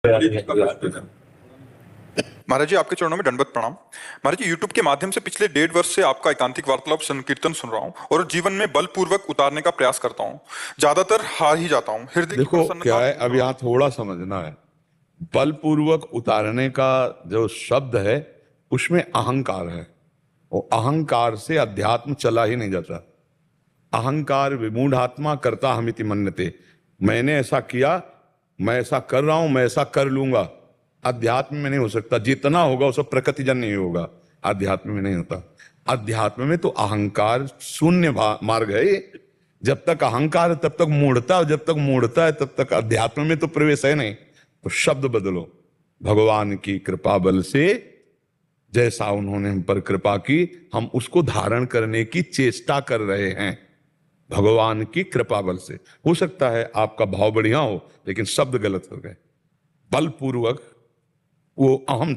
महाराज जी, आपके चरणों में दंडवत प्रणाम। महाराज जी, यूट्यूब के माध्यम से पिछले 1.5 वर्ष से आपका एकांतिक वार्तालाप संकीर्तन सुन रहा हूँ और जीवन में बलपूर्वक उतारने का प्रयास करता हूँ। ज्यादातर हार ही जाता हूँ। हृदय की देखो क्या प्रसन्नता है, अब यहाँ थोड़ा समझना है। बलपूर्वक उतारने का जो शब्द है उसमें अहंकार है, और अहंकार से अध्यात्म चला ही नहीं जाता। अहंकार विमूढ़ात्मा करता हमिति मन्यते, मैंने ऐसा किया, मैं ऐसा कर रहा हूं, मैं ऐसा कर लूंगा। अध्यात्म में नहीं हो सकता। जितना होगा वो सब प्रकृतिजन्य नहीं होगा, अध्यात्म में नहीं होता। अध्यात्म में तो अहंकार शून्य मार्ग है ये। जब तक अहंकार है तब तक मूढ़ता, और जब तक मूढ़ता है तब तक अध्यात्म में तो प्रवेश है नहीं। तो शब्द बदलो, भगवान की कृपा बल से जैसा उन्होंने हम पर कृपा की, हम उसको धारण करने की चेष्टा कर रहे हैं भगवान की कृपा बल से। हो सकता है आपका भाव बढ़िया हो लेकिन शब्द गलत हो गए। बलपूर्वक वो अहम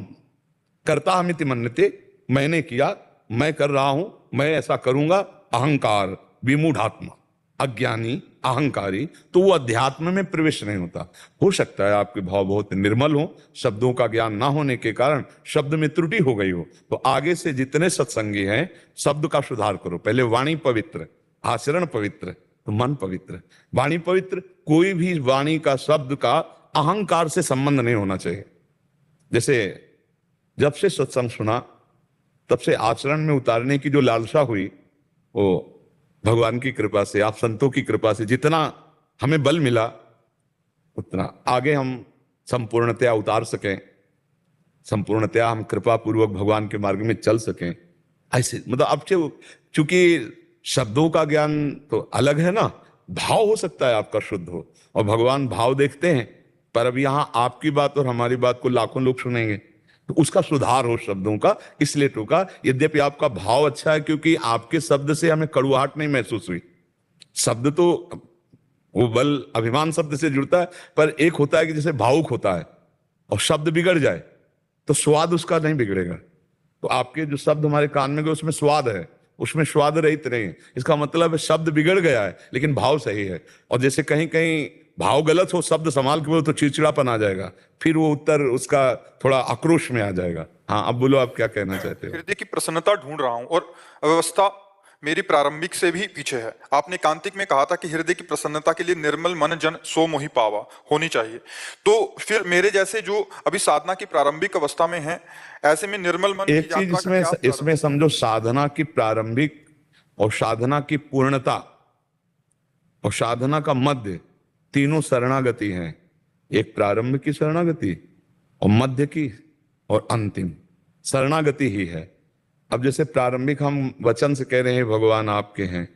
करता हमिति मन्यते, मैंने किया, मैं कर रहा हूं, मैं ऐसा करूंगा। अहंकार विमूढ़ात्मा, अज्ञानी अहंकारी, तो वो अध्यात्म में प्रवेश नहीं होता। हो सकता है आपके भाव बहुत निर्मल हो, शब्दों का ज्ञान ना होने के कारण शब्द में त्रुटि हो गई हो, तो आगे से जितने सत्संगी हैं शब्द का सुधार करो। पहले वाणी पवित्र, आचरण पवित्र, तो मन पवित्र। वाणी पवित्र, कोई भी वाणी का शब्द का अहंकार से संबंध नहीं होना चाहिए। जैसे जब से सत्संग सुना तब से आचरण में उतारने की जो लालसा हुई, वो भगवान की कृपा से, आप संतों की कृपा से जितना हमें बल मिला उतना आगे हम संपूर्णतया उतार सकें, संपूर्णतया हम कृपा पूर्वक भगवान के मार्ग में चल सकें। ऐसे मतलब अब चूंकि शब्दों का ज्ञान तो अलग है ना, भाव हो सकता है आपका शुद्ध हो, और भगवान भाव देखते हैं। पर अब यहां आपकी बात और हमारी बात को लाखों लोग सुनेंगे, तो उसका सुधार हो शब्दों का, इसलिए टोका। यद्यपि आपका भाव अच्छा है, क्योंकि आपके शब्द से हमें कड़ुआहट नहीं महसूस हुई। शब्द तो वो बल अभिमान शब्द से जुड़ता है, पर एक होता है कि जैसे भावुक होता है और शब्द बिगड़ जाए तो स्वाद उसका नहीं बिगड़ेगा। तो आपके जो शब्द हमारे कान में गए उसमें स्वाद है, उसमें स्वाद रहित नहीं है। इसका मतलब है शब्द बिगड़ गया है लेकिन भाव सही है। और जैसे कहीं कहीं भाव गलत हो, शब्द संभाल के बोलो तो चिड़चिड़ापन आ जाएगा, फिर वो उत्तर उसका थोड़ा आक्रोश में आ जाएगा। हाँ, अब बोलो, आप क्या कहना चाहते हो? हृदय की प्रसन्नता ढूंढ रहा हूँ और अव्यवस्था मेरी प्रारंभिक से भी पीछे है। आपने कांतिक में कहा था कि हृदय की प्रसन्नता के लिए निर्मल मन जन सो मोहि पावा होनी चाहिए। तो फिर मेरे जैसे जो अभी साधना की प्रारंभिक अवस्था में हैं, ऐसे में निर्मल मन की एक चीज यात्रा का क्या इसमें समझो, साधना की प्रारंभिक और साधना की पूर्णता और साधना का मध्य, तीनों शरणागति हैं। एक प्रारंभ की शरणागति और मध्य की और अंतिम शरणागति ही है। अब जैसे प्रारंभिक हम वचन से कह रहे हैं भगवान आपके हैं,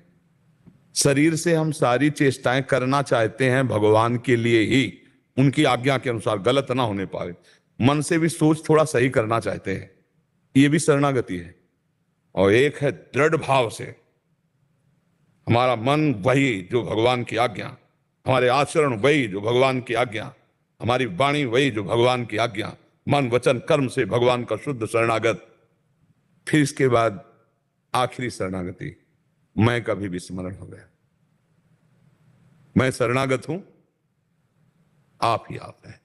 शरीर से हम सारी चेष्टाएं करना चाहते हैं भगवान के लिए ही, उनकी आज्ञा के अनुसार, गलत ना होने पाए। मन से भी सोच थोड़ा सही करना चाहते हैं, ये भी शरणागति है। और एक है दृढ़ भाव से, हमारा मन वही जो भगवान की आज्ञा, हमारे आचरण वही जो भगवान की आज्ञा, हमारी वाणी वही जो भगवान की आज्ञा, मन वचन कर्म से भगवान का शुद्ध शरणागत। फिर इसके बाद आखिरी शरणागति, मैं का भी विस्मरण हो गया। मैं शरणागत हूं, आप ही आप हैं,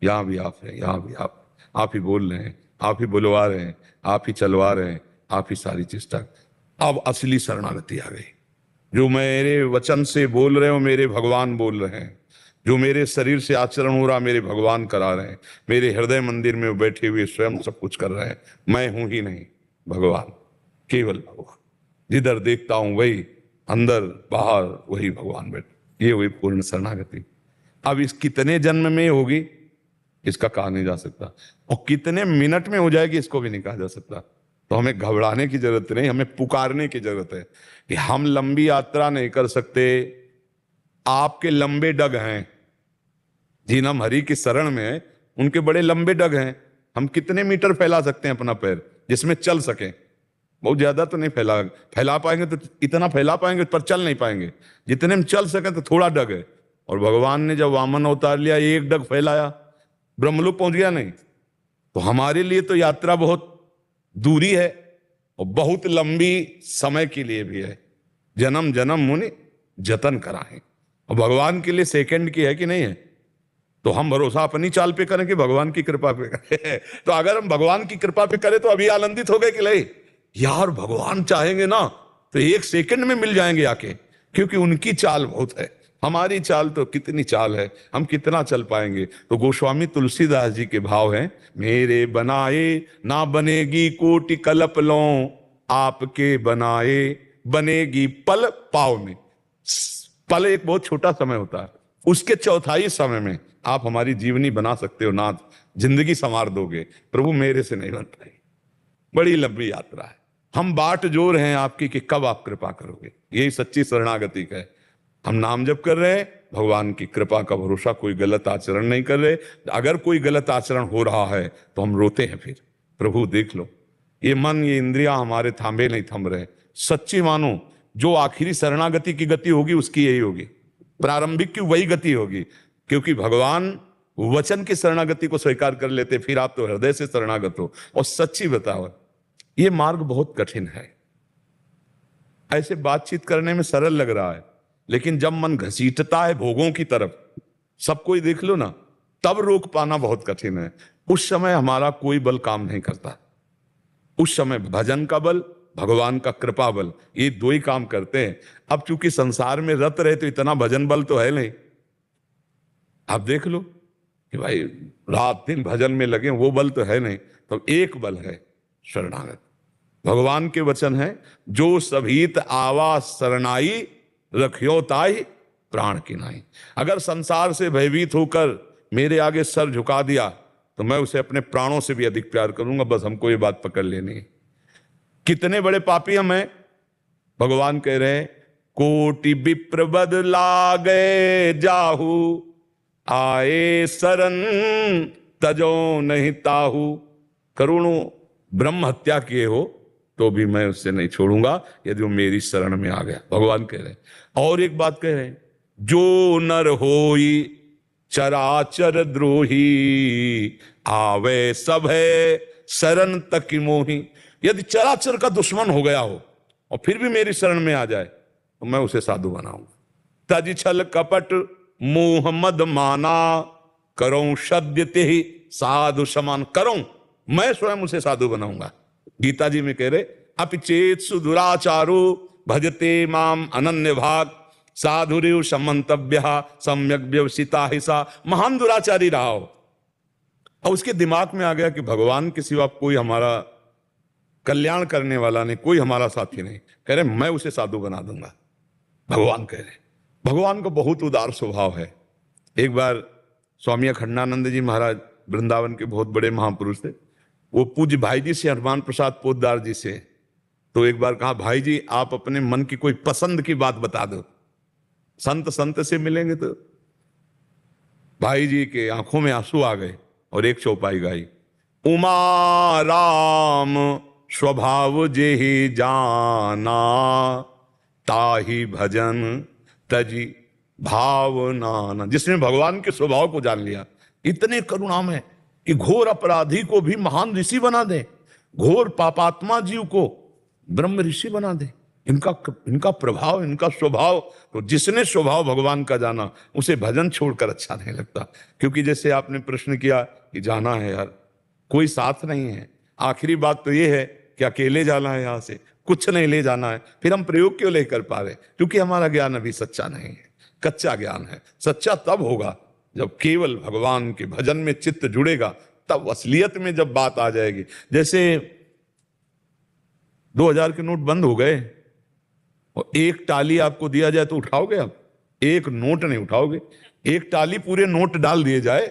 यहां भी आप हैं, यहां भी आप ही बोल रहे हैं, आप ही बुलवा रहे हैं, आप ही चलवा रहे हैं, आप ही सारी चेष्टा। अब असली शरणागति आ गई। जो मेरे वचन से बोल रहे हो मेरे भगवान बोल रहे हैं, जो मेरे शरीर से आचरण हो रहा मेरे भगवान करा रहे हैं, मेरे हृदय मंदिर में बैठे हुए स्वयं सब कुछ कर रहे हैं। मैं हूं ही नहीं, भगवान, केवल भगवान। जिधर देखता हूं वही, अंदर बाहर वही भगवान बैठे। ये हुई पूर्ण शरणागति। अब इस कितने जन्म में होगी इसका कहा नहीं जा सकता, और कितने मिनट में हो जाएगी इसको भी नहीं कहा जा सकता। तो हमें घबराने की जरूरत नहीं, हमें पुकारने की जरूरत है कि हम लंबी यात्रा नहीं कर सकते, आपके लंबे डग हैं। जिन हम हरि की शरण में हैं उनके बड़े लंबे डग हैं। हम कितने मीटर फैला सकते हैं अपना पैर जिसमें चल सके? बहुत ज्यादा तो नहीं फैला पाएंगे, तो इतना फैला पाएंगे पर चल नहीं पाएंगे। जितने में चल सके तो थोड़ा डग है। और भगवान ने जब वामन अवतार लिया, एक डग फैलाया, ब्रह्मलोक पहुंच गया नहीं। तो हमारे लिए तो यात्रा बहुत दूरी है और बहुत लंबी समय के लिए भी है। जन्म जन्म मुनि जतन कराएं, और भगवान के लिए सेकंड की है कि नहीं है? तो हम भरोसा अपनी चाल पे करें कि भगवान की कृपा पे करें? तो अगर हम भगवान की कृपा पे करें तो अभी आनंदित हो गए कि नहीं यार, भगवान चाहेंगे ना तो एक सेकंड में मिल जाएंगे आके, क्योंकि उनकी चाल बहुत है। हमारी चाल तो कितनी चाल है, हम कितना चल पाएंगे। तो गोस्वामी तुलसीदास जी के भाव हैं, मेरे बनाए ना बनेगी कोटि कल्प लो, आपके बनाए बनेगी पल पाव में। पल एक बहुत छोटा समय होता है, उसके चौथाई समय में आप हमारी जीवनी बना सकते हो नाथ, जिंदगी संवार दोगे। प्रभु मेरे से नहीं बन पाई, बड़ी लंबी यात्रा है। हम बाट जोर हैं आपकी कि कब आप कृपा करोगे। यही सच्ची शरणागति का है। हम नाम जप कर रहे हैं, भगवान की कृपा का भरोसा, कोई गलत आचरण नहीं कर रहे। अगर कोई गलत आचरण हो रहा है तो हम रोते हैं, फिर प्रभु देख लो, ये मन ये इंद्रियां हमारे थांबे नहीं थम रहे। सच्ची मानो, जो आखिरी शरणागति की गति होगी उसकी यही होगी, प्रारंभिक की वही गति होगी, क्योंकि भगवान वचन की शरणागति को स्वीकार कर लेते, फिर आप तो हृदय से शरणागत हो। और सच्ची बताओ, ये मार्ग बहुत कठिन है। ऐसे बातचीत करने में सरल लग रहा है, लेकिन जब मन घसीटता है भोगों की तरफ, सब कोई देख लो ना, तब रोक पाना बहुत कठिन है। उस समय हमारा कोई बल काम नहीं करता। उस समय भजन का बल, भगवान का कृपा बल, ये दो ही काम करते हैं। अब चूंकि संसार में रत रहे तो इतना भजन बल तो है नहीं। आप देख लो कि भाई रात दिन भजन में लगे, वो बल तो है नहीं। तो एक बल है शरणागत। भगवान के वचन है, जो सभीत आवा शरणाई रखियो ताई प्राण की नाई। अगर संसार से भयभीत होकर मेरे आगे सर झुका दिया तो मैं उसे अपने प्राणों से भी अधिक प्यार करूंगा। बस हमको ये बात पकड़ लेनी है। कितने बड़े पापी हम हैं, भगवान कह रहे हैं, कोटि विप्र बद लागे जाहू, आए शरण तजो नहीं ताहू। करोड़ों ब्रह्म हत्या किए हो तो भी मैं उससे नहीं छोड़ूंगा यदि वो मेरी शरण में आ गया, भगवान कह रहे हैं। और एक बात कह रहे हैं, जो नर होई चराचर द्रोही, आवे सब है शरण तक मोही। यदि चराचर का दुश्मन हो गया हो और फिर भी मेरी शरण में आ जाए तो मैं उसे साधु बनाऊंगा। तज छल कपट मोह मद माना, करूं सद्य ते ही साधु समान। करूं, मैं स्वयं उसे साधु बनाऊंगा। गीता जी में कह रहे, अपिचेत सुदुराचारो भजते माम अनन्य भाग, साधुरेव समंतव्य सम्यक व्यवसिता हिसा। महान दुराचारी रहा हो और उसके दिमाग में आ गया कि भगवान के सिवा कोई हमारा कल्याण करने वाला नहीं, कोई हमारा साथी नहीं। कह रहे मैं उसे साधु बना दूंगा। भगवान कह रहे, भगवान को बहुत उदार स्वभाव है। एक बार स्वामी अखंडानंद जी महाराज वृंदावन के बहुत बड़े महापुरुष थे, वो पूज्य भाई जी से, हनुमान प्रसाद पोद्दार जी से, तो एक बार कहा, भाई जी आप अपने मन की कोई पसंद की बात बता दो। संत से मिलेंगे तो भाई जी के आंखों में आंसू आ गए और एक चौपाई गाई, उमा राम स्वभाव जेहि जाना, ताहि भजन तजी भावना। जिसने भगवान के स्वभाव को जान लिया, इतने करुणा में कि घोर अपराधी को भी महान ऋषि बना दे, घोर पापात्मा जीव को ब्रह्म ऋषि बना दे। इनका प्रभाव, इनका स्वभाव, तो जिसने स्वभाव भगवान का जाना उसे भजन छोड़कर अच्छा नहीं लगता। क्योंकि जैसे आपने प्रश्न किया कि जाना है यार, कोई साथ नहीं है। आखिरी बात तो ये है कि अकेले जाना है, यहां से कुछ नहीं ले जाना है। फिर हम प्रयोग क्यों लेकर पा रहे? क्योंकि हमारा ज्ञान अभी सच्चा नहीं है, कच्चा ज्ञान है। सच्चा तब होगा जब केवल भगवान के भजन में चित्त जुड़ेगा, तब असलियत में जब बात आ जाएगी। जैसे 2000 के नोट बंद हो गए और एक टाली आपको दिया जाए तो उठाओगे आप? एक नोट नहीं उठाओगे। एक टाली पूरे नोट डाल दिए जाए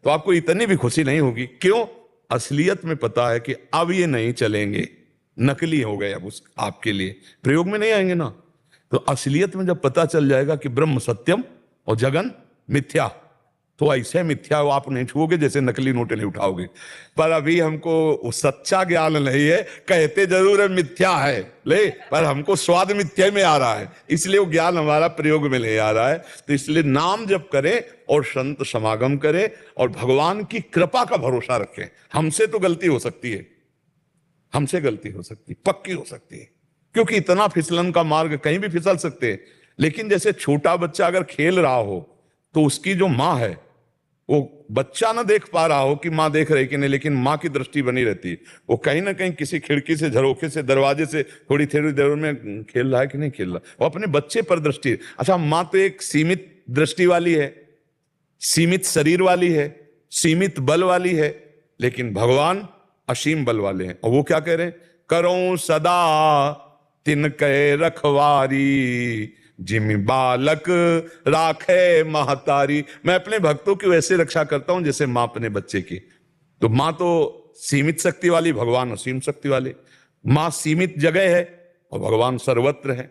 तो आपको इतनी भी खुशी नहीं होगी। क्यों? असलियत में पता है कि अब ये नहीं चलेंगे, नकली हो गए अब उस आपके लिए, प्रयोग में नहीं आएंगे ना। तो असलियत में जब पता चल जाएगा कि ब्रह्म सत्यम और जगन मिथ्या, तो ऐसे मिथ्या आप नहीं छुओगे जैसे नकली नोट नहीं उठाओगे। पर अभी हमको सच्चा ज्ञान नहीं है, कहते जरूर है मिथ्या है, ले पर हमको स्वाद मिथ्या में आ रहा है, इसलिए वो ज्ञान हमारा प्रयोग में नहीं आ रहा है। तो इसलिए नाम जप करें और संत समागम करें और भगवान की कृपा का भरोसा रखें। हमसे तो गलती हो सकती है, हमसे गलती हो सकती है, पक्की हो सकती है, क्योंकि इतना फिसलन का मार्ग कहीं भी फिसल सकते हैं। लेकिन जैसे छोटा बच्चा अगर खेल रहा हो तो उसकी जो माँ है वो बच्चा ना देख पा रहा हो कि माँ देख रही कि नहीं, लेकिन माँ की दृष्टि बनी रहती है। वो कहीं ना कहीं किसी खिड़की से, झरोखे से, दरवाजे से थोड़ी थोड़ी देर में खेल रहा है कि नहीं खेल रहा, वो अपने बच्चे पर दृष्टि। अच्छा, माँ तो एक सीमित दृष्टि वाली है, सीमित शरीर वाली है, सीमित बल वाली है, लेकिन भगवान असीम बल वाले हैं। और वो क्या कह रहे हैं, करो सदा तिनके रखवारी, जिमि बालक राखे महतारी। मैं अपने भक्तों की वैसे रक्षा करता हूं जैसे मां अपने बच्चे की। तो मां तो सीमित शक्ति वाली, भगवान असीम शक्ति वाले। मां सीमित जगह है और भगवान सर्वत्र है।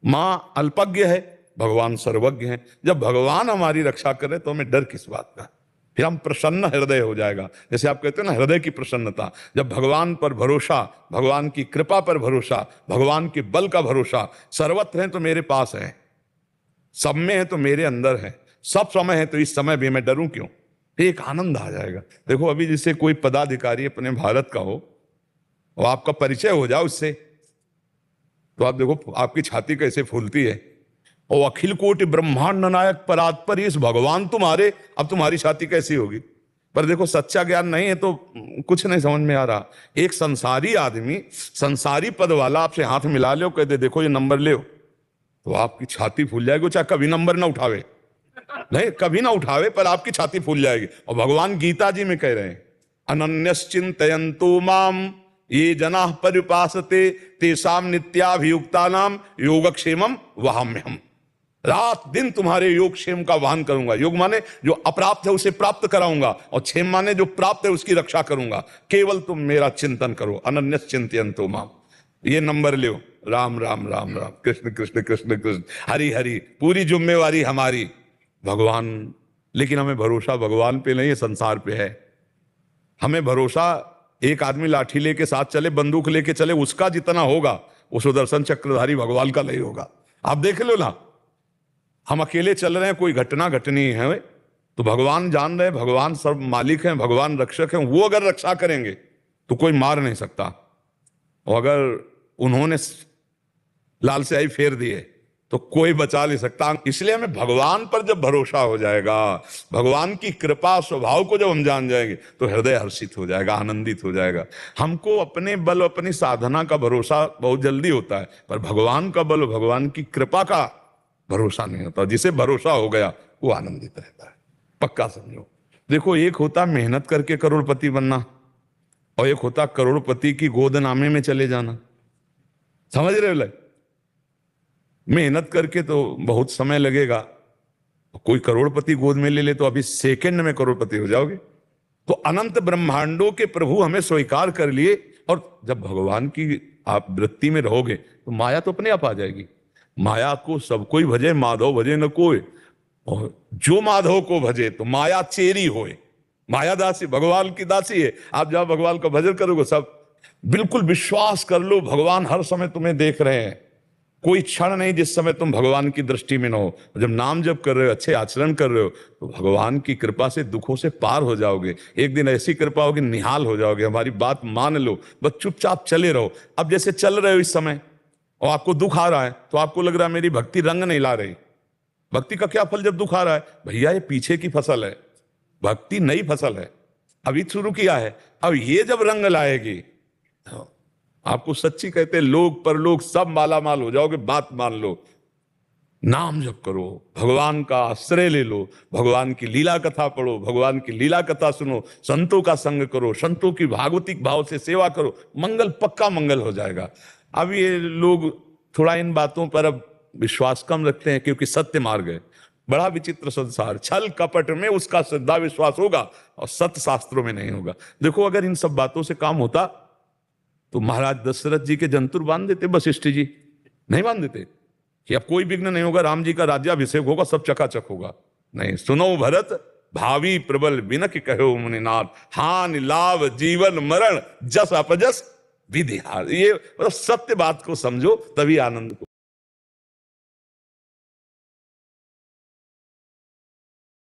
मां अल्पज्ञ है, भगवान सर्वज्ञ है। जब भगवान हमारी रक्षा करे तो हमें डर किस बात का, फिर हम प्रसन्न हृदय हो जाएगा। जैसे आप कहते हैं ना, हृदय की प्रसन्नता। जब भगवान पर भरोसा, भगवान की कृपा पर भरोसा, भगवान के बल का भरोसा, सर्वत्र है तो मेरे पास है, सब में है तो मेरे अंदर है, सब समय है तो इस समय भी मैं डरूं क्यों, एक आनंद आ जाएगा। देखो अभी जैसे कोई पदाधिकारी अपने भारत का हो और आपका परिचय हो जाओ उससे, तो आप देखो आपकी छाती कैसे फूलती है। और अखिल कोटि ब्रह्मांड नायक परात्पर इस भगवान तुम्हारे, अब तुम्हारी छाती कैसी होगी। पर देखो सच्चा ज्ञान नहीं है तो कुछ नहीं समझ में आ रहा। एक संसारी आदमी, संसारी पद वाला आपसे हाथ मिला ले, कह दे देखो ये नंबर ले, तो आपकी छाती फूल जाएगी। चाहे कभी नंबर ना उठावे, नहीं कभी ना उठावे, पर आपकी छाती फूल जाएगी। और भगवान गीता जी में कह रहे हैं, अनन्यश्चिन्तयन्तु माम ये जना परिपासते तेषाम नित्याभियुक्तानाम योगक्षेमम वहाम्यहम्। रात दिन तुम्हारे योगक्षेम का वाहन करूंगा। योग माने जो अप्राप्त है उसे प्राप्त कराऊंगा, और क्षेम माने जो प्राप्त है उसकी रक्षा करूंगा। केवल तुम मेरा चिंतन करो। अनन्यश्चिन्तयन्तु माम, ये नंबर लो, राम राम राम राम, कृष्ण कृष्ण कृष्ण कृष्ण, हरि हरि, पूरी जिम्मेवारी हमारी। भगवान, लेकिन हमें भरोसा भगवान पे नहीं है, संसार पे है। हमें भरोसा, एक आदमी लाठी लेके साथ चले, बंदूक लेके चले, उसका जितना होगा वो सुदर्शन चक्रधारी भगवान का नहीं होगा। आप देख लो ना, हम अकेले चल रहे हैं, कोई घटना घटनी है तो भगवान जान रहे हैं, भगवान सर्व मालिक हैं, भगवान रक्षक हैं। वो अगर रक्षा करेंगे तो कोई मार नहीं सकता। और अगर उन्होंने लाल स्याही फेर दिए तो कोई बचा नहीं सकता। इसलिए हमें भगवान पर जब भरोसा हो जाएगा, भगवान की कृपा स्वभाव को जब हम जान जाएंगे तो हृदय हर्षित हो जाएगा, आनंदित हो जाएगा। हमको अपने बल, अपनी साधना का भरोसा बहुत जल्दी होता है, पर भगवान का बल, भगवान की कृपा का भरोसा नहीं होता। जिसे भरोसा हो गया वो आनंदित रहता है, पक्का समझो। देखो, एक होता मेहनत करके करोड़पति बनना और एक होता करोड़पति की गोदनामे में चले जाना। समझ रहे हो? मेहनत करके तो बहुत समय लगेगा, कोई करोड़पति गोद में ले ले तो अभी सेकंड में करोड़पति हो जाओगे। तो अनंत ब्रह्मांडों के प्रभु हमें स्वीकार कर लिए, और जब भगवान की आप वृत्ति में रहोगे तो माया तो अपने आप आ जाएगी। माया को सब कोई भजे, माधव भजे न कोई, और जो माधव को भजे तो माया चेरी होए। माया दासी भगवान की दासी है। आप जब भगवान का भजन करोगे, सब बिल्कुल विश्वास कर लो, भगवान हर समय तुम्हें देख रहे हैं। कोई क्षण नहीं जिस समय तुम भगवान की दृष्टि में न हो। जब नाम जप कर रहे हो, अच्छे आचरण कर रहे हो, तो भगवान की कृपा से दुखों से पार हो जाओगे। एक दिन ऐसी कृपा होगी, निहाल हो जाओगे। हमारी बात मान लो, बस चुपचाप चले रहो। अब जैसे चल रहे हो इस समय और आपको दुख आ रहा है, तो आपको लग रहा है मेरी भक्ति रंग नहीं ला रही। भक्ति का क्या फल जब दुख आ रहा है? भैया ये पीछे की फसल है, भक्ति नई फसल है, अभी शुरू किया है। अब ये जब रंग लाएगी, आपको सच्ची कहते हैं, लोग परलोक सब माला माल हो जाओगे। बात मान लो, नाम जप करो, भगवान का आश्रय ले लो, भगवान की लीला कथा पढ़ो, भगवान की लीला कथा सुनो, संतों का संग करो, संतों की भागवतिक भाव से सेवा करो, मंगल पक्का मंगल हो जाएगा। अब ये लोग थोड़ा इन बातों पर अब विश्वास कम रखते हैं, क्योंकि सत्य मार्ग है। बड़ा विचित्र संसार, छल कपट में उसका श्रद्धा विश्वास होगा और सत्य शास्त्रों में नहीं होगा। देखो, अगर इन सब बातों से काम होता तो महाराज दशरथ जी के जंतुर बांध देते, वशिष्ठ जी नहीं बांध देते कि अब कोई विघ्न नहीं होगा, राम जी का राज्याभिषेक होगा, सब चकाचक होगा। नहीं, सुनो भरत भावी प्रबल बिनक कहो मुनिनाथ, हानि लाभ जीवन मरण जस अपजस विधि हार। ये सत्य बात को समझो, तभी आनंद को